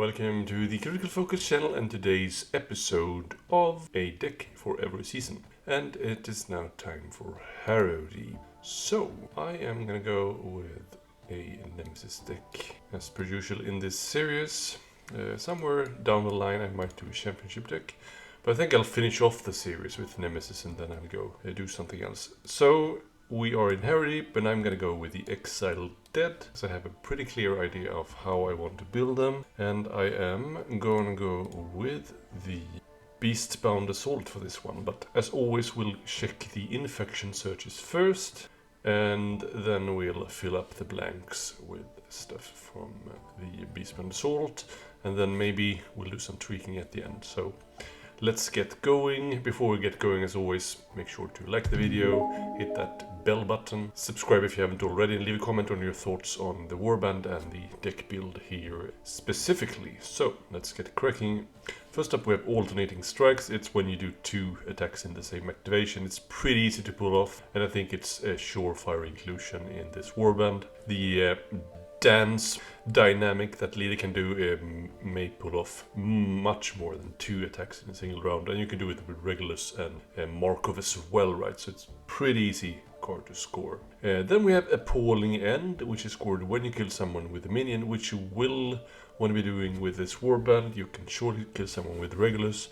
welcome to the Critical Focus channel and today's episode of a deck for every season. And it is now time for Harrowdeep. So, I am gonna go with a Nemesis deck as per usual in this series. Somewhere down the line I might do a championship deck, but I think I'll finish off the series with Nemesis and then I'll go do something else. So, we are in Harrowdeep and I'm gonna go with the Exiled Dead, so I have a pretty clear idea of how I want to build them, and I am gonna go with the Beastbound Assault for this one, but as always we'll check the infection searches first and then we'll fill up the blanks with stuff from the Beastbound Assault, and then maybe we'll do some tweaking at the end. So let's get going. Before we get going, as always, make sure to like the video, hit that bell button, subscribe if you haven't already, and leave a comment on your thoughts on the warband and the deck build here specifically. So let's get cracking. First up we have alternating strikes. It's when you do two attacks in the same activation. It's pretty easy to pull off, and I think it's a surefire inclusion in this warband. The dance dynamic that leader can do may pull off much more than two attacks in a single round, and you can do it with Regulus and Markov as well, right? So it's pretty easy card to score. Then we have Appalling End, which is scored when you kill someone with a minion, which you will want to be doing with this warband. You can surely kill someone with Regulus,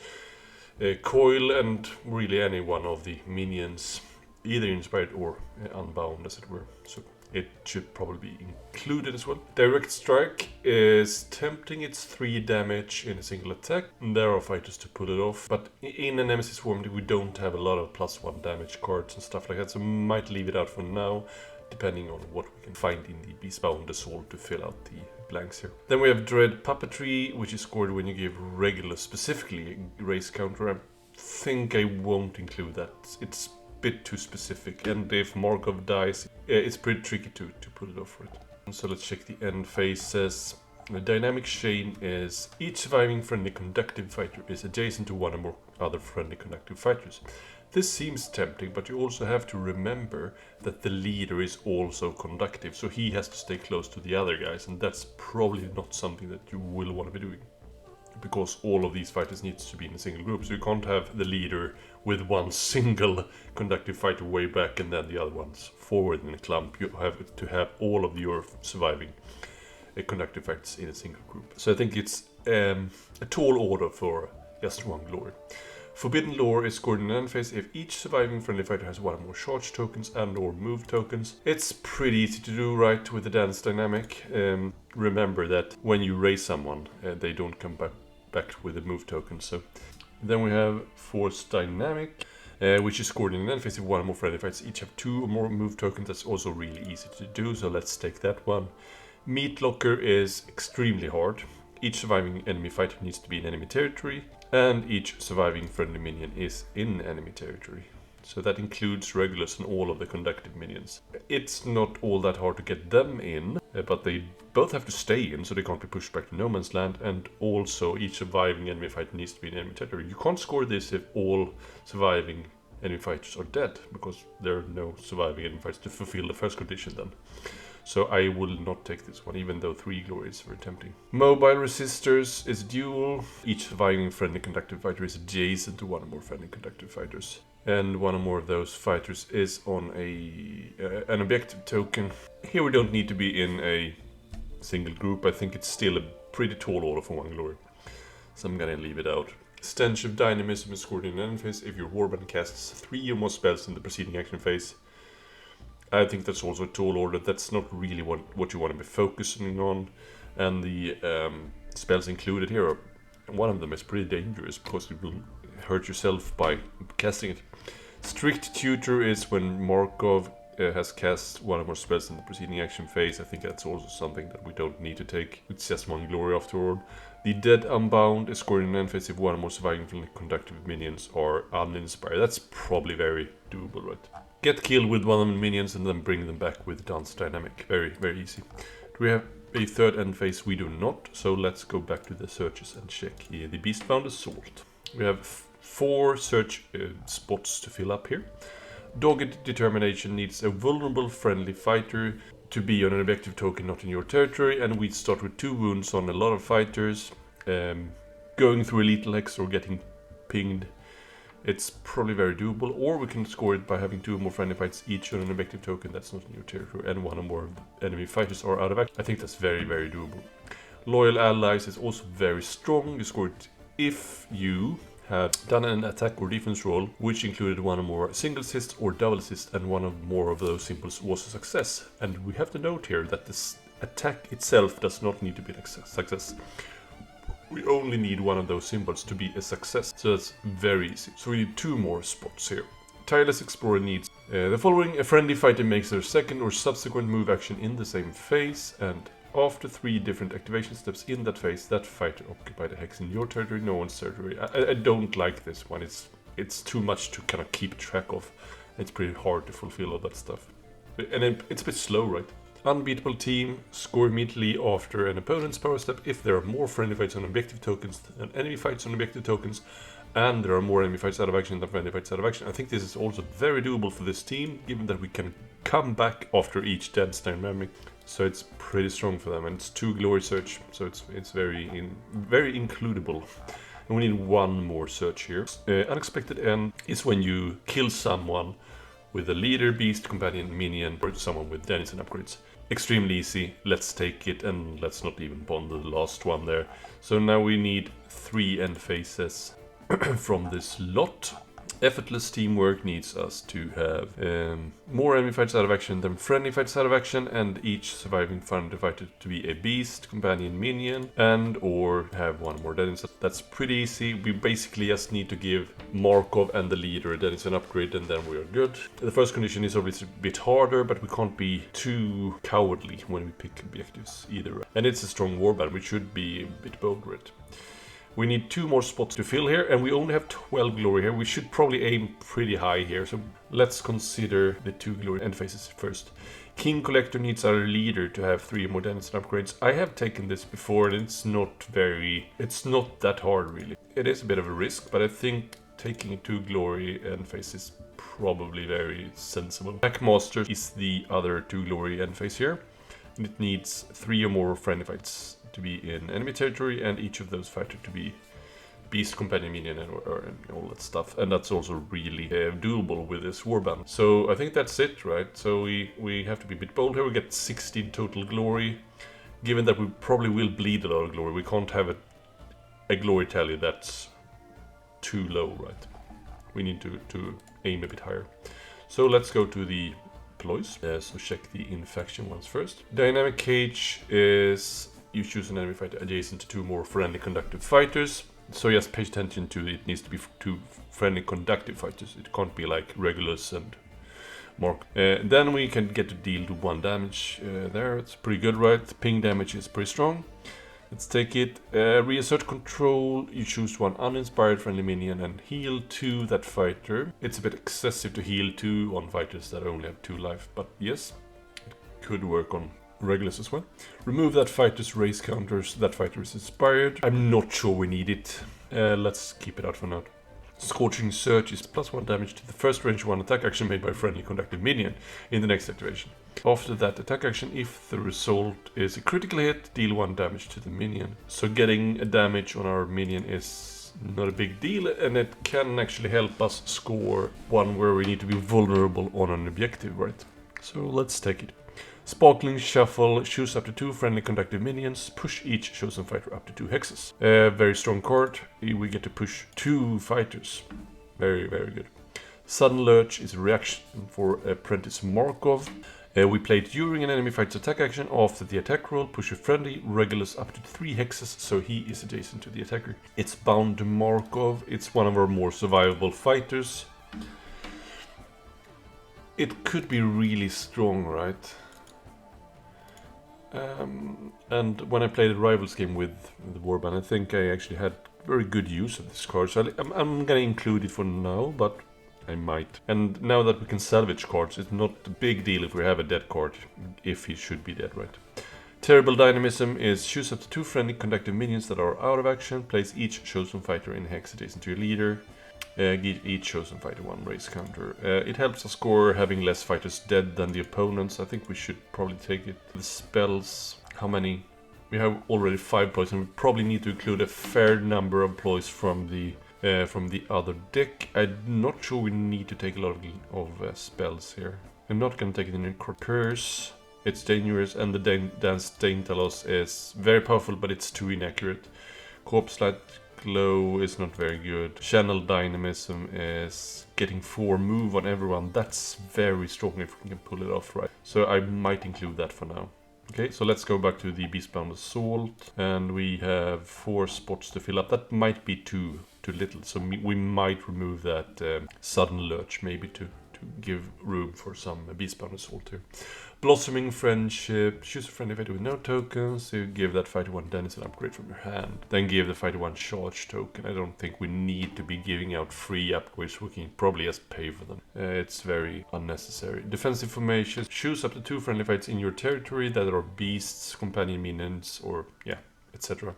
Coil, and really any one of the minions, either inspired or unbound, as it were. So it should probably be included as well. Direct Strike is tempting. It's 3 damage in a single attack. There are fighters to pull it off, but in a Nemesis form we don't have a lot of +1 damage cards and stuff like that, so might leave it out for now, depending on what we can find in the Beastbound Assault to fill out the blanks here. Then we have Dread Puppetry, which is scored when you give Regulus specifically a race counter. I think I won't include that. It's bit too specific, and if Markov dies, it's pretty tricky to pull it off, right? So let's check the end phases. The dynamic chain is each surviving friendly conductive fighter is adjacent to one or more other friendly conductive fighters. This seems tempting, but you also have to remember that the leader is also conductive, so he has to stay close to the other guys, and that's probably not something that you will want to be doing, because all of these fighters needs to be in a single group, so you can't have the leader with one single conductive fighter way back and then the other ones forward in a clump. You have to have all of your surviving conductive fighters in a single group. So I think it's a tall order for just one glory. Forbidden Lore is scored in an end phase if each surviving friendly fighter has one or more charge tokens and or move tokens. It's pretty easy to do, right, with the dance dynamic. Remember that when you raise someone, they don't come back with a move token. So then we have Force Dynamic, which is scored in an end phase if one or more friendly fighters each have 2 or more move tokens. That's also really easy to do, so let's take that one. Meat Locker is extremely hard. Each surviving enemy fighter needs to be in enemy territory, and each surviving friendly minion is in enemy territory. So that includes Regulus and all of the conductive minions. It's not all that hard to get them in, but they both have to stay in, so they can't be pushed back to no man's land, and also each surviving enemy fighter needs to be in enemy territory. You can't score this if all surviving enemy fighters are dead, because there are no surviving enemy fighters to fulfill the first condition then. So I will not take this one, even though 3 glories were tempting. Mobile Resistors is dual. Each surviving friendly conductive fighter is adjacent to one or more friendly conductive fighters, and one or more of those fighters is on an objective token. Here we don't need to be in a single group. I think it's still a pretty tall order for 1 glory, so I'm gonna leave it out. Stench of Dynamism is scored in an end phase if your warband casts 3 or more spells in the preceding action phase. I think that's also a tall order. That's not really what you want to be focusing on, and the spells included here are, one of them is pretty dangerous because you will hurt yourself by casting it. Strict Tutor is when Markov has cast 1 or more spells in the preceding action phase. I think that's also something that we don't need to take. It's just 1 glory after all. The Dead Unbound is scored in an end phase if 1 or more surviving from the conductive minions are uninspired. That's probably very doable, right? Get killed with 1 of the minions and then bring them back with Dance Dynamic. Very, very easy. Do we have a third end phase? We do not, so let's go back to the searches and check here. The Beastbound Assault. We have 4 search spots to fill up here. Dogged Determination needs a vulnerable friendly fighter to be on an objective token not in your territory, and we start with 2 wounds on a lot of fighters. going through a lethal hex or getting pinged, it's probably very doable. Or we can score it by having 2 more friendly fights each on an objective token that's not in your territory, and 1 or more of the enemy fighters are out of action. I think that's very, very doable. Loyal Allies is also very strong. You score it if you have done an attack or defense roll which included 1 or more single assists or double assists, and 1 or more of those symbols was a success. And we have to note here that this attack itself does not need to be a success. We only need 1 of those symbols to be a success, so that's very easy. So we need 2 more spots here. Tireless Explorer needs the following: a friendly fighter makes their second or subsequent move action in the same phase, and after 3 different activation steps in that phase, that fighter occupied a hex in your territory, no one's territory. I don't like this one. It's too much to kind of keep track of. It's pretty hard to fulfill all that stuff. And it's a bit slow, right? Unbeatable Team, score immediately after an opponent's power step if there are more friendly fights on objective tokens than enemy fights on objective tokens, and there are more enemy fights out of action than friendly fights out of action. I think this is also very doable for this team, given that we can come back after each dead dynamic. So it's pretty strong for them, and it's 2 glory search, so it's very includable. And we need 1 more search here. Unexpected End is when you kill someone with a leader, beast, companion, minion, or someone with denizen upgrades. Extremely easy. Let's take it, and let's not even bond the last one there. So now we need 3 end phases from this lot. Effortless Teamwork needs us to have more enemy fights out of action than friendly fights out of action, and each surviving friendly fighter to be a beast, companion, minion, and or have 1 more denizen. That's pretty easy. We basically just need to give Markov and the leader a denizen upgrade, and then we are good. The first condition is obviously a bit harder, but we can't be too cowardly when we pick objectives either. And it's a strong warband, we should be a bit bolder it. We need 2 more spots to fill here, and we only have 12 glory here. We should probably aim pretty high here, so let's consider the 2 glory end phases first. King Collector needs our leader to have 3 more denizen upgrades. I have taken this before, and it's not that hard really. It is a bit of a risk, but I think taking 2 glory end phase is probably very sensible. Packmaster is the other 2 glory end phase here, and it needs 3 or more friendly fights to be in enemy territory, and each of those fighters to be beast, companion, minion, and all that stuff. And that's also really doable with this warband. So I think that's it, right? So we have to be a bit bold here. We get 16 total glory. Given that we probably will bleed a lot of glory, we can't have a glory tally that's too low, right? We need to aim a bit higher. So let's go to the ploys. So check the infection ones first. Dynamic Cage is you choose an enemy fighter adjacent to 2 more friendly conductive fighters. So just pay attention to it needs to be 2 friendly conductive fighters. It can't be like Regulus and Mark. Then we can get to deal 1 damage there. It's pretty good, right? Ping damage is pretty strong. Let's take it. Reassert control. You choose 1 uninspired friendly minion and heal 2 that fighter. It's a bit excessive to heal 2 on fighters that only have 2 life, but yes, it could work on Regulus as well. Remove that fighter's race counters. That fighter is inspired. I'm not sure we need it. Let's keep it out for now. Scorching Search is +1 damage to the first range 1 attack action made by a friendly conductive minion in the next activation. After that attack action, if the result is a critical hit, deal 1 damage to the minion. So getting a damage on our minion is not a big deal, and it can actually help us score 1 where we need to be vulnerable on an objective, right? So let's take it. Sparkling Shuffle, choose up to 2 friendly conductive minions, push each chosen fighter up to 2 hexes. Very strong card, we get to push 2 fighters. Very, very good. Sudden Lurch is a reaction for Apprentice Markov. We play it during an enemy fight's attack action. After the attack roll, push a friendly Regulus up to 3 hexes, so he is adjacent to the attacker. It's bound to Markov, it's one of our more survivable fighters. It could be really strong, right? And when I played a Rivals game with the Warband, I think I actually had very good use of this card. So I'm gonna include it for now, but I might. And now that we can salvage cards, it's not a big deal if we have a dead card, if he should be dead, right? Terrible Dynamism is choose up to 2 friendly conductive minions that are out of action, place each chosen fighter in a hex adjacent to your leader. Give each chosen fighter 1 race counter. It helps us score having less fighters dead than the opponents. I think we should probably take it. The spells, how many? We have already 5 ploys, and we probably need to include a fair number of ploys from the other deck. I'm not sure we need to take a lot of spells here. I'm not going to take it in Curse. It's dangerous, and the Dance Daintalos is very powerful, but it's too inaccurate. Corpse Light Glow is not very good. Channel Dynamism is getting 4 move on everyone. That's very strong if we can pull it off right. So I might include that for now. Okay, so let's go back to the Beastbound Assault, and we have 4 spots to fill up. That might be too little, so we might remove that Sudden Lurch, maybe to give room for some Beastbound Assault here. Blossoming Friendship, choose a friendly fighter with no tokens, you give that fighter 1 denizen upgrade from your hand. Then give the fighter 1 charge token. I don't think we need to be giving out free upgrades, we can probably just pay for them. It's very unnecessary. Defensive Formations, choose up to 2 friendly fights in your territory that are beasts, companion minions, or yeah, etc.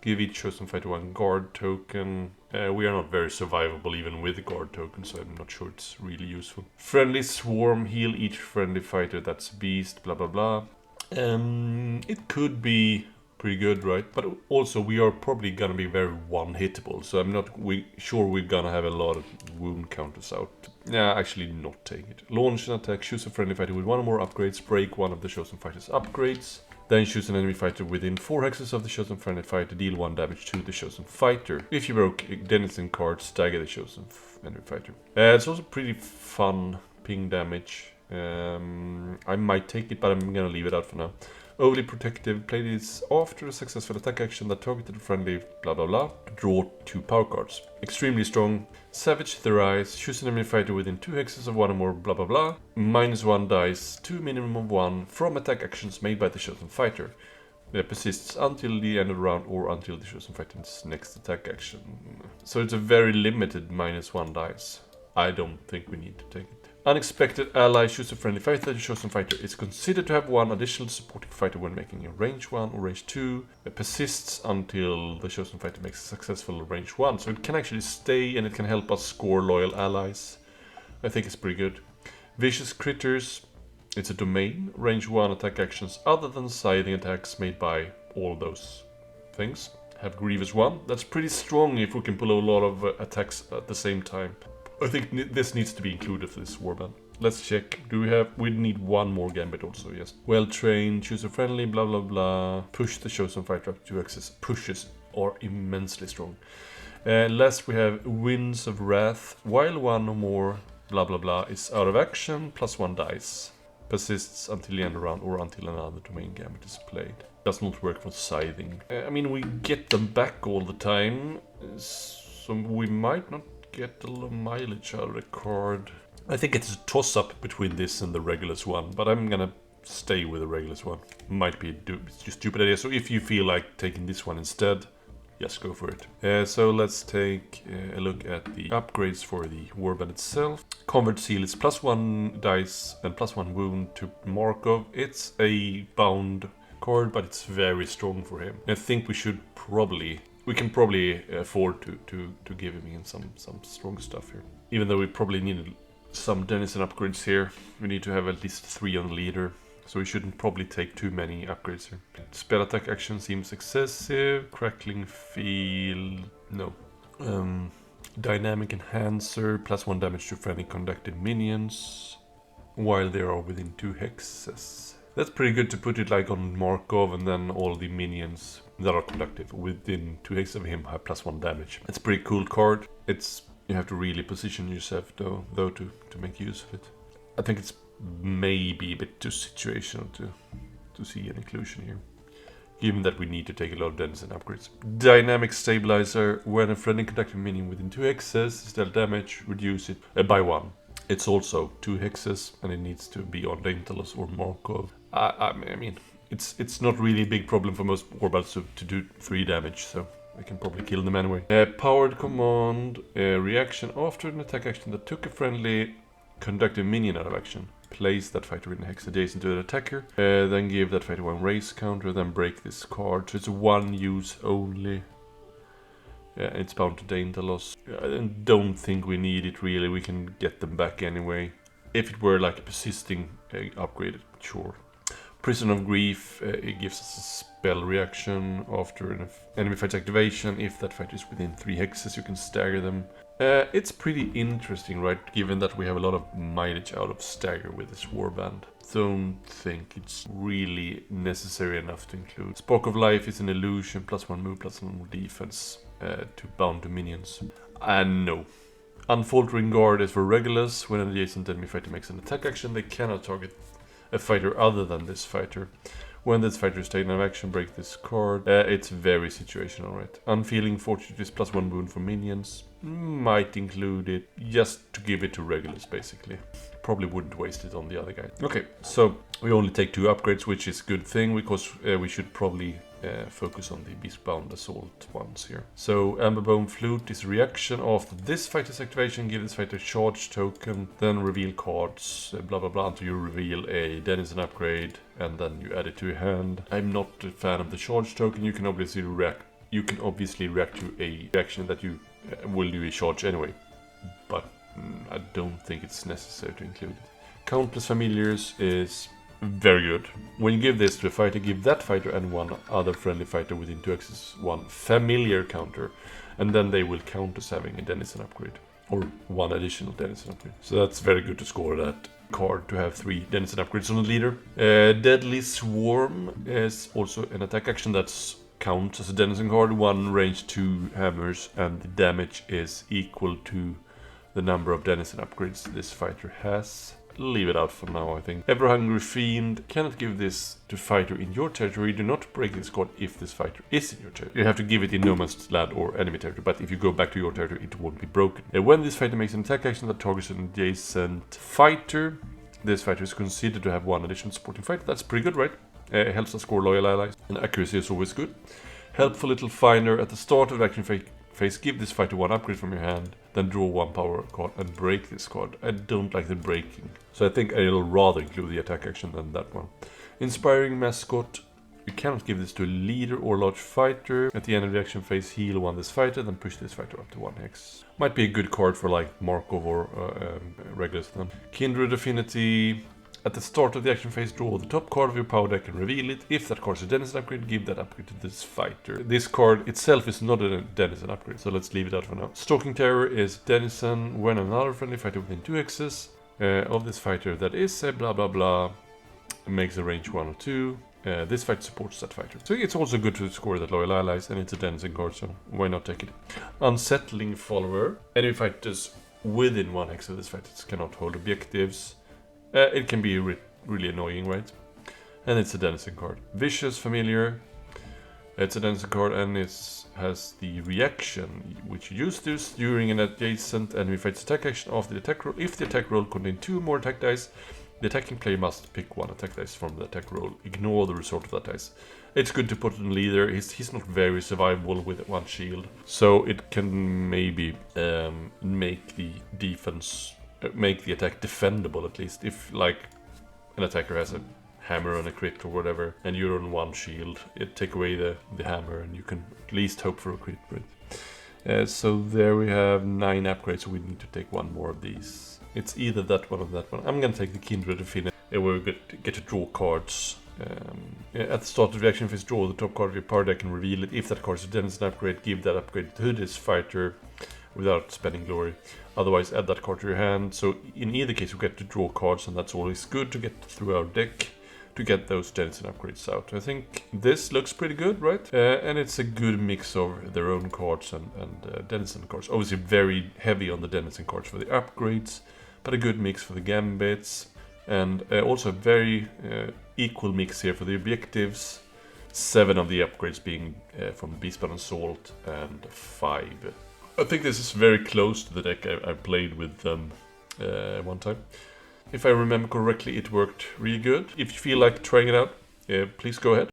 Give each chosen fighter 1 guard token. We are not very survivable even with the guard token, so I'm not sure it's really useful. Friendly Swarm, heal each friendly fighter that's beast, blah blah blah. It could be pretty good, right? But also we are probably gonna be very one-hittable, so I'm not sure we're gonna have a lot of wound counters out. Yeah, actually not take it. Launch an attack, choose a friendly fighter with 1 or more upgrades, break one of the chosen fighter's upgrades. Then choose an enemy fighter within 4 hexes of the chosen friendly fighter, deal 1 damage to the chosen fighter. If you broke denizen card, stagger the chosen enemy fighter. It's also pretty fun ping damage. I might take it, but I'm gonna leave it out for now. Overly Protective, play this after a successful attack action that targeted a friendly blah blah blah. Draw 2 power cards. Extremely strong. Savage Thrice, choose an enemy fighter within 2 hexes of 1 or more blah blah blah. -1 dice, 2 minimum of 1 from attack actions made by the chosen fighter. It persists until the end of the round or until the chosen fighter's next attack action. So it's a very limited -1 dice. I don't think we need to take it. Unexpected Ally, choose a friendly fighter. The chosen fighter is considered to have 1 additional supporting fighter when making a range 1 or range 2. It persists until the chosen fighter makes a successful range 1. So it can actually stay and it can help us score loyal allies. I think it's pretty good. Vicious Critters, it's a domain. Range 1 attack actions other than scything attacks made by all those things. Have Grievous 1. That's pretty strong if we can pull a lot of attacks at the same time. I think this needs to be included for this warband. Let's check. We need 1 more gambit also, yes. Well trained, choose a friendly, blah blah blah. Push the chosen fighter up to 2 axes. Pushes are immensely strong. Last we have Winds of Wrath. While 1 or more, blah blah blah, is out of action, +1 dice. Persists until the end of the round or until another domain gambit is played. Does not work for scything. I mean, we get them back all the time, so we might not get a lot of mileage out of the card. I think it's a toss-up between this and the Regulus one, but I'm gonna stay with the Regulus one. Might be a stupid idea, so if you feel like taking this one instead, yes, go for it. So let's take a look at the upgrades for the warband itself. Convert Seal is +1 dice and +1 wound to Markov. It's a bound card, but it's very strong for him. I think we can probably afford to give him some strong stuff here. Even though we probably need some denizen upgrades here. We need to have at least 3 on the leader. So we shouldn't probably take too many upgrades here. Spell attack action seems excessive. Crackling Field, no. Dynamic Enhancer, +1 damage to friendly conducted minions while they are within 2 hexes. That's pretty good to put it like on Markov, and then all the minions that are conductive within 2 hexes of him have +1 damage. It's a pretty cool card. You have to really position yourself though to make use of it. I think it's maybe a bit too situational to see an inclusion here, given that we need to take a lot of denizen upgrades. Dynamic Stabilizer, when a friendly conducting minion within 2 hexes is dealt damage, reduce it by 1. It's also 2 hexes, and it needs to be on Daintalos or Markov. I mean, it's not really a big problem for most warbands to do 3 damage, so I can probably kill them anyway. Powered Command, reaction after an attack action that took a friendly conductive minion out of action. Place that fighter in a hex adjacent to the attacker, then give that fighter 1 race counter, then break this card. So it's 1 use only. It's bound to Daintalos. I don't think we need it really, we can get them back anyway. If it were like a persisting upgrade, sure. Prison of Grief, it gives us a spell reaction after an enemy fight's activation. If that fighter is within 3 hexes, you can stagger them. It's pretty interesting, right? Given that we have a lot of mileage out of stagger with this warband. Don't think it's really necessary enough to include. Spark of Life is an illusion, +1 move, +1 more defense to bound to minions. And no. Unfaltering Guard is for Regulus. When an adjacent enemy fighter makes an attack action, they cannot target a fighter other than this fighter. When this fighter is taken out of action, break this card. It's very situational, right? Unfeeling Fortitude is +1 wound for minions. Might include it just to give it to Regulus, basically. Probably wouldn't waste it on the other guy. Okay, so we only take 2 upgrades, which is a good thing, because we should probably focus on the Beastbound Assault ones here. So Amberbone Flute is a reaction after this fighter's activation. Give this fighter a charge token, then reveal cards, blah blah blah, until you reveal a Denizen upgrade, and then you add it to your hand. I'm not a fan of the charge token. You can obviously react. You can obviously react to a reaction that you will do a charge anyway, but I don't think it's necessary to include it. Countless Familiars is very good. When you give this to a fighter, give that fighter and one other friendly fighter within 2 axes 1 familiar counter, and then they will count as having a Denizen upgrade, or 1 additional Denizen upgrade. So that's very good to score that card, to have 3 Denizen upgrades on the leader. Deadly Swarm is also an attack action that's counts as a Denizen card, 1 range 2 hammers, and the damage is equal to the number of Denizen upgrades this fighter has. Leave it out for now, I think. Ever Hungry Fiend. Cannot give this to fighter in your territory. Do not break this card if this fighter is in your territory. You have to give it in no man's land or enemy territory, but if you go back to your territory, it won't be broken. When this fighter makes an attack action that targets an adjacent fighter, this fighter is considered to have 1 additional supporting fighter. That's pretty good, right? It helps us score loyal allies, and accuracy is always good. Helpful Little Finder. At the start of the action phase, give this fighter 1 upgrade from your hand, then draw 1 power card and break this card. I don't like the breaking, so I think I'll rather include the attack action than that one. Inspiring Mascot. You cannot give this to a leader or large fighter. At the end of the action phase, heal 1 this fighter, then push this fighter up to 1 hex. Might be a good card for like Markov or Regulus then. Kindred Affinity. At the start of the action phase, draw the top card of your power deck and reveal it. If that card is a Denizen upgrade, give that upgrade to this fighter. This card itself is not a Denizen upgrade, so let's leave it out for now. Stalking Terror is Denizen when another friendly fighter within 2 hexes of this fighter that is a blah blah blah makes a range 1 or 2. This fighter supports that fighter. So it's also good to score that loyal allies, and it's a Denizen card, so why not take it? Unsettling Follower. Enemy fighters within 1 hex of this fighter cannot hold objectives. It can be really annoying, right? And it's a Denizen card. Vicious Familiar. It's a Denizen card, and it has the reaction, which you use this during an adjacent enemy fight's attack action after the attack roll. If the attack roll contains 2 more attack dice, the attacking player must pick 1 attack dice from the attack roll. Ignore the result of that dice. It's good to put on leader. He's not very survivable with 1 shield, so it can maybe make the defense. Make the attack defendable, at least. If like an attacker has a hammer and a crit or whatever, and you're on 1 shield, it take away the hammer and you can at least hope for a crit, right? So there we have 9 upgrades, so we need to take 1 more of these. It's either that one or that one. I'm gonna take the Kindred Affinity, where we get to draw cards. At the start of the action phase, draw the top card of your power deck and reveal it. If that card is a Denizen upgrade, give that upgrade to this fighter without spending glory. Otherwise, add that card to your hand. So in either case, we get to draw cards, and that's always good to get through our deck to get those Denizen upgrades out. I think this looks pretty good, right? And it's a good mix of their own cards and Denizen cards. Obviously very heavy on the Denizen cards for the upgrades, but a good mix for the gambits. And also a very equal mix here for the objectives. 7 of the upgrades being from Beastbound Assault and 5. I think this is very close to the deck I played with one time. If I remember correctly, it worked really good. If you feel like trying it out, please go ahead.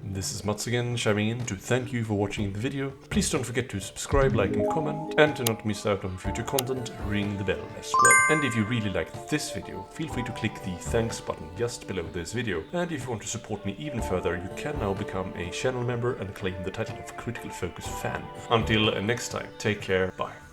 This is Mats again, chiming in to thank you for watching the video. Please don't forget to subscribe, like and comment, and to not miss out on future content, ring the bell as well. And if you really liked this video, feel free to click the thanks button just below this video. And if you want to support me even further, you can now become a channel member and claim the title of Critical Focus fan. Until next time, take care, bye.